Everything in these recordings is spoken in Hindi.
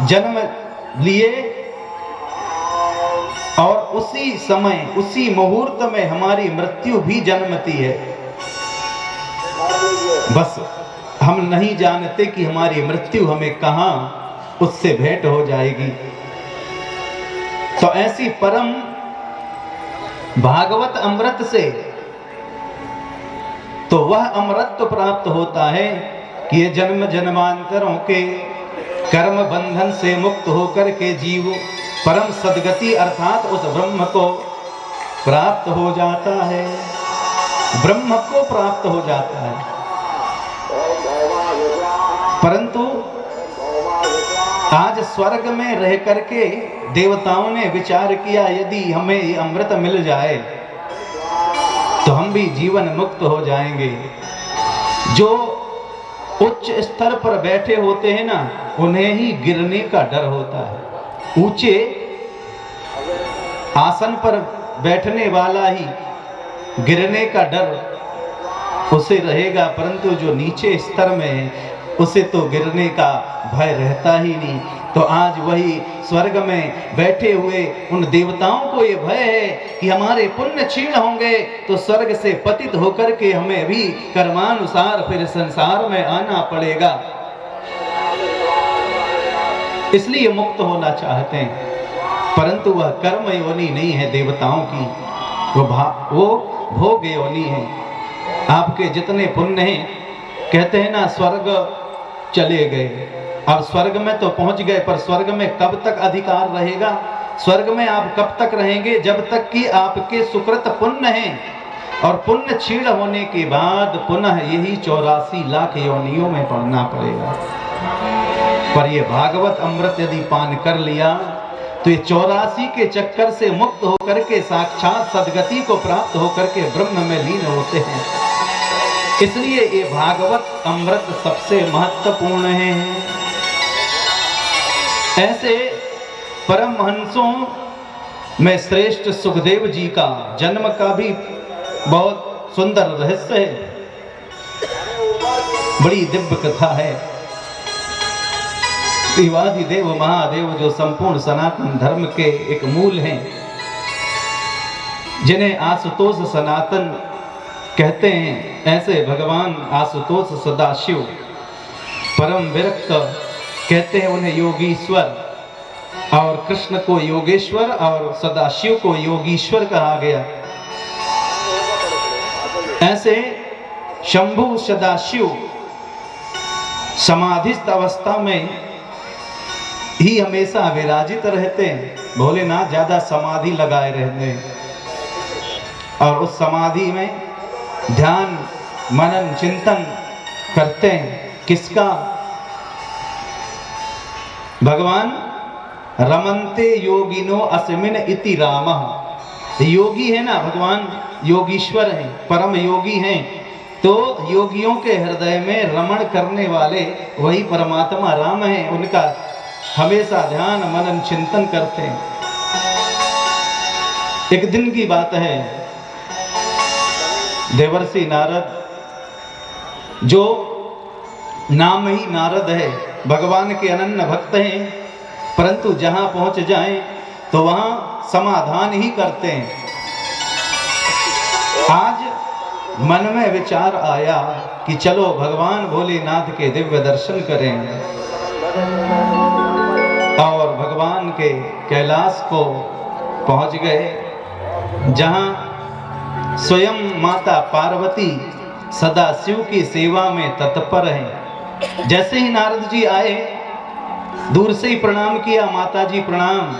जन्म लिए और उसी समय उसी मुहूर्त में हमारी मृत्यु भी जन्मती है। बस हम नहीं जानते कि हमारी मृत्यु हमें कहां उससे भेंट हो जाएगी। तो ऐसी परम भागवत अमृत से तो वह अमृत तो प्राप्त होता है कि ये जन्म जन्मांतरों के कर्म बंधन से मुक्त होकर के जीव परम सद्गति अर्थात उस ब्रह्म को प्राप्त हो जाता है, ब्रह्म को प्राप्त हो जाता है। परंतु आज स्वर्ग में रह करके देवताओं ने विचार किया यदि हमें ये अमृत मिल जाए तो हम भी जीवन मुक्त हो जाएंगे। जो उच्च स्तर पर बैठे होते हैं ना, उन्हें ही गिरने का डर होता है। ऊंचे आसन पर बैठने वाला ही गिरने का डर उसे रहेगा, परंतु जो नीचे स्तर में है उसे तो गिरने का भय रहता ही नहीं। तो आज वही स्वर्ग में बैठे हुए उन देवताओं को ये भय है कि हमारे पुण्य क्षीण होंगे तो स्वर्ग से पतित होकर के हमें भी कर्मानुसार फिर संसार में आना पड़ेगा, इसलिए मुक्त होना चाहते हैं। परंतु वह कर्म योनि नहीं है देवताओं की, वो भोग योनि है। आपके जितने पुण्य हैं, कहते हैं ना स्वर्ग चले गए, अब स्वर्ग में तो पहुंच गए पर स्वर्ग में कब तक अधिकार रहेगा? स्वर्ग में आप कब तक रहेंगे? जब तक कि आपके सुकृत पुण्य हैं, और पुण्य क्षीण होने के बाद पुनः यही 84 लाख योनियों में पड़ना पड़ेगा। पर ये भागवत अमृत यदि पान कर लिया तो ये 84 के चक्कर से मुक्त होकर के साक्षात सद्गति को प्राप्त होकर के ब्रह्म में लीन होते हैं। इसलिए ये भागवत अमृत सबसे महत्वपूर्ण है। ऐसे परमहंसों में श्रेष्ठ सुखदेव जी का जन्म का भी बहुत सुंदर रहस्य है, बड़ी दिव्य कथा है। देवाधिदेव महादेव जो संपूर्ण सनातन धर्म के एक मूल हैं, जिन्हें आशुतोष सनातन कहते हैं, ऐसे भगवान आशुतोष सदाशिव परम विरक्त कहते हैं उन्हें योगीश्वर, और कृष्ण को योगेश्वर और सदाशिव को योगीश्वर कहा गया। ऐसे शंभु सदाशिव समाधिस्थ अवस्था में ही हमेशा विराजित रहते हैं। भोलेनाथ ज्यादा समाधि लगाए रहते हैं और उस समाधि में ध्यान मनन चिंतन करते हैं। किसका? भगवान रमन्ते योगिनो अस्मिन् इति रामः। योगी है ना भगवान, योगीश्वर हैं, परम योगी हैं, तो योगियों के हृदय में रमण करने वाले वही परमात्मा राम हैं। उनका हमेशा ध्यान मनन चिंतन करते हैं। एक दिन की बात है, देवर्षि नारद, जो नाम ही नारद है, भगवान के अनन्य भक्त हैं, परंतु जहां पहुंच जाएं तो वहां समाधान ही करते हैं। आज मन में विचार आया कि चलो भगवान भोलेनाथ के दिव्य दर्शन करें, और भगवान के कैलाश को पहुंच गए, जहां स्वयं माता पार्वती सदाशिव की सेवा में तत्पर हैं। जैसे ही नारद जी आए, दूर से ही प्रणाम किया, माता जी प्रणाम।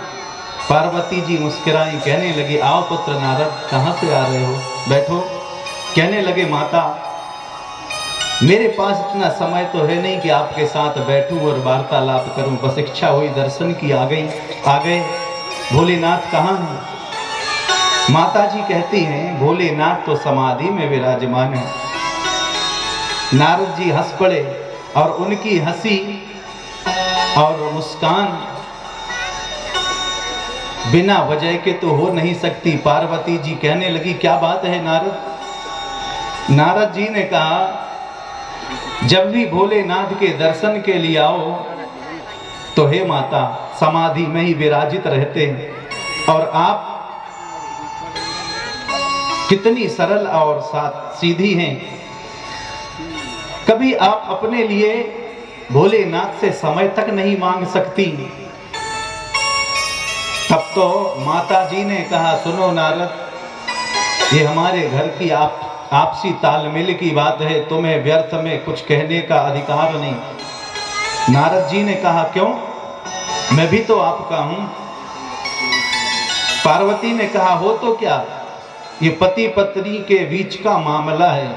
पार्वती जी मुस्कुराई, कहने लगी आओ पुत्र नारद, कहाँ से आ रहे हो, बैठो। कहने लगे माता, मेरे पास इतना समय तो है नहीं कि आपके साथ बैठूं और वार्तालाप करूं, बस इच्छा हुई दर्शन की, आ गए। भोलेनाथ कहाँ हैं? माता जी कहती हैं भोलेनाथ तो समाधि में विराजमान है। नारद जी हंस पड़े, और उनकी हंसी और मुस्कान बिना वजह के तो हो नहीं सकती। पार्वती जी कहने लगी क्या बात है नारद? नारद जी ने कहा जब भी भोलेनाथ के दर्शन के लिए आओ तो हे माता, समाधि में ही विराजित रहते हैं और आप कितनी सरल और सीधी हैं। कभी आप अपने लिए भोलेनाथ से समय तक नहीं मांग सकती। तब तो माता जी ने कहा, सुनो नारद, ये हमारे घर की आपसी तालमेल की बात है, तुम्हें व्यर्थ में कुछ कहने का अधिकार नहीं। नारद जी ने कहा, क्यों, मैं भी तो आपका हूं। पार्वती ने कहा, हो तो क्या, ये पति पत्नी के बीच का मामला है।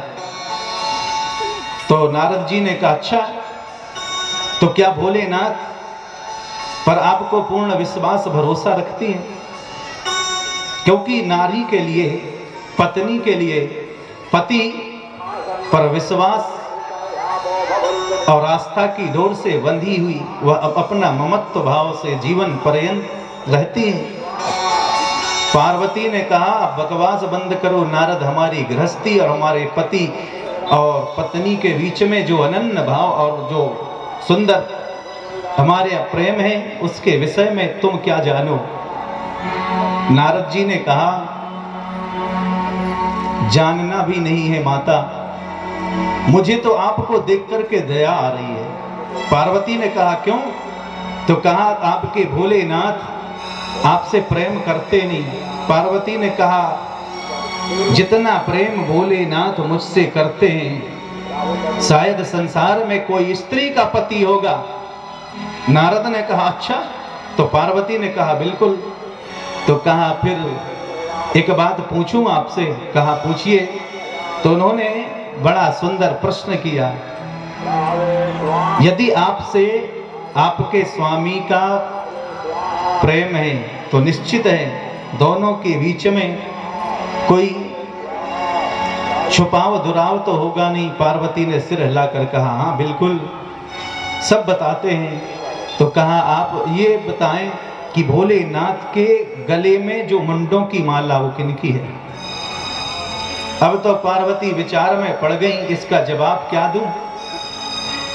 तो नारद जी ने कहा, अच्छा, तो क्या भोलेनाथ पर आपको पूर्ण विश्वास भरोसा रखती हैं? क्योंकि नारी के लिए, पत्नी के लिए पति पर विश्वास और आस्था की डोर से बंधी हुई वह अपना ममत्व भाव से जीवन पर्यंत रहती है। पार्वती ने कहा, बकवास बंद करो नारद, हमारी गृहस्थी और हमारे पति और पत्नी के बीच में जो अनन्य भाव और जो सुंदर हमारे प्रेम है, उसके विषय में तुम क्या जानो। नारद जी ने कहा, जानना भी नहीं है माता, मुझे तो आपको देख करके दया आ रही है। पार्वती ने कहा, क्यों? तो कहा, आपके भोलेनाथ आपसे प्रेम करते नहीं। पार्वती ने कहा, जितना प्रेम भोलेनाथ मुझसे करते हैं, शायद संसार में कोई स्त्री का पति होगा। नारद ने कहा, अच्छा? तो पार्वती ने कहा, बिल्कुल। तो कहा, फिर एक बात पूछूं आपसे? कहा, पूछिए। तो उन्होंने बड़ा सुंदर प्रश्न किया, यदि आपसे आपके स्वामी का प्रेम है तो निश्चित है दोनों के बीच में कोई छुपाव दुराव तो होगा नहीं। पार्वती ने सिर हिलाकर कहा, हाँ बिल्कुल, सब बताते हैं। तो कहा, आप ये बताएं कि भोलेनाथ के गले में जो मुंडों की माला वो किनकी है? अब तो पार्वती विचार में पड़ गई, इसका जवाब क्या दूं,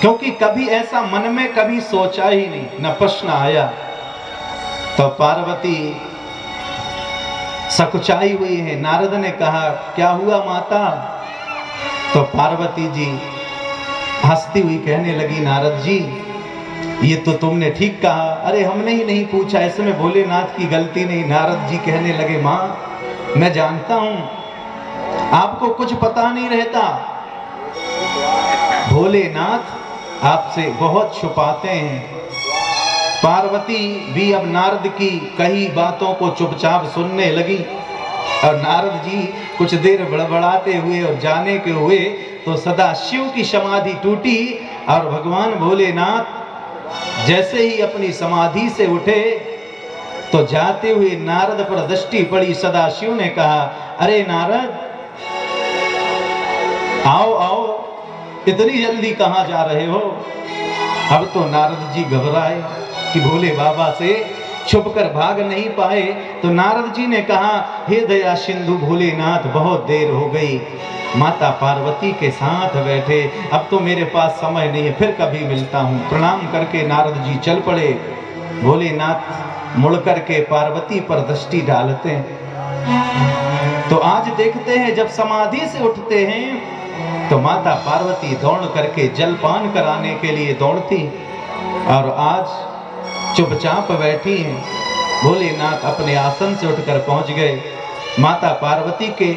क्योंकि कभी ऐसा मन में कभी सोचा ही नहीं, न प्रश्न आया। तो पार्वती सकुचाई हुई है। नारद ने कहा, क्या हुआ माता? तो पार्वती जी हंसती हुई कहने लगी, नारद जी, ये तो तुमने ठीक कहा, अरे हमने ही नहीं पूछा, इसमें भोलेनाथ की गलती नहीं। नारद जी कहने लगे, माँ, मैं जानता हूं आपको कुछ पता नहीं रहता, भोलेनाथ आपसे बहुत छुपाते हैं। पार्वती भी अब नारद की कही बातों को चुपचाप सुनने लगी और नारद जी कुछ देर बड़बड़ाते हुए और जाने के हुए तो सदा शिव की समाधि टूटी और भगवान भोलेनाथ जैसे ही अपनी समाधि से उठे तो जाते हुए नारद पर दृष्टि पड़ी। सदा शिव ने कहा, अरे नारद, आओ आओ, इतनी जल्दी कहां जा रहे हो? अब तो नारद जी घबराए कि भोले बाबा से छुपकर भाग नहीं पाए। तो नारद जी ने कहा, हे दया सिंधु भोलेनाथ, बहुत देर हो गई, माता पार्वती के साथ बैठे, अब तो मेरे पास समय नहीं है, फिर कभी मिलता हूँ। प्रणाम करके नारद जी चल पड़े। भोलेनाथ मुड़ करके पार्वती पर दृष्टि डालते हैं। तो आज देखते हैं, जब समाधि से उठते हैं तो माता पार्वती दौड़ करके जलपान कराने के लिए दौड़ती, और आज चुपचाप बैठी हैं। भोलेनाथ अपने आसन से उठकर पहुंच गए। माता पार्वती के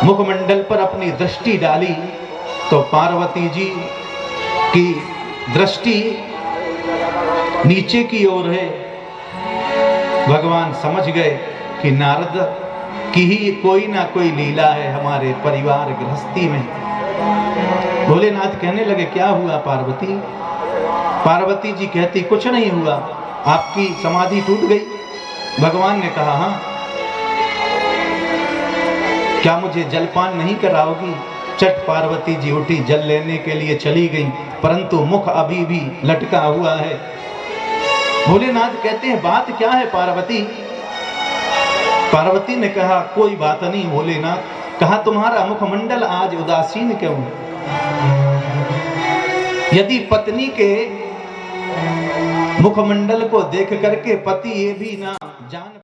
मुखमंडल पर अपनी दृष्टि डाली तो पार्वती जी की दृष्टि नीचे की ओर है। भगवान समझ गए कि नारद की ही कोई ना कोई लीला है हमारे परिवार गृहस्थी में। भोलेनाथ कहने लगे, क्या हुआ पार्वती? पार्वती जी कहती, कुछ नहीं हुआ, आपकी समाधि टूट गई। भगवान ने कहा, हाँ, क्या मुझे जलपान नहीं कराओगी? चट पार्वती जी उठी, जल लेने के लिए चली गई, परंतु मुख अभी भी लटका हुआ है। भोलेनाथ कहते हैं, बात क्या है पार्वती? पार्वती ने कहा, कोई बात नहीं भोलेनाथ। कहा, तुम्हारा मुखमंडल आज उदासीन क्यों है? यदि पत्नी के मुखमंडल को देख करके पति ये भी ना जान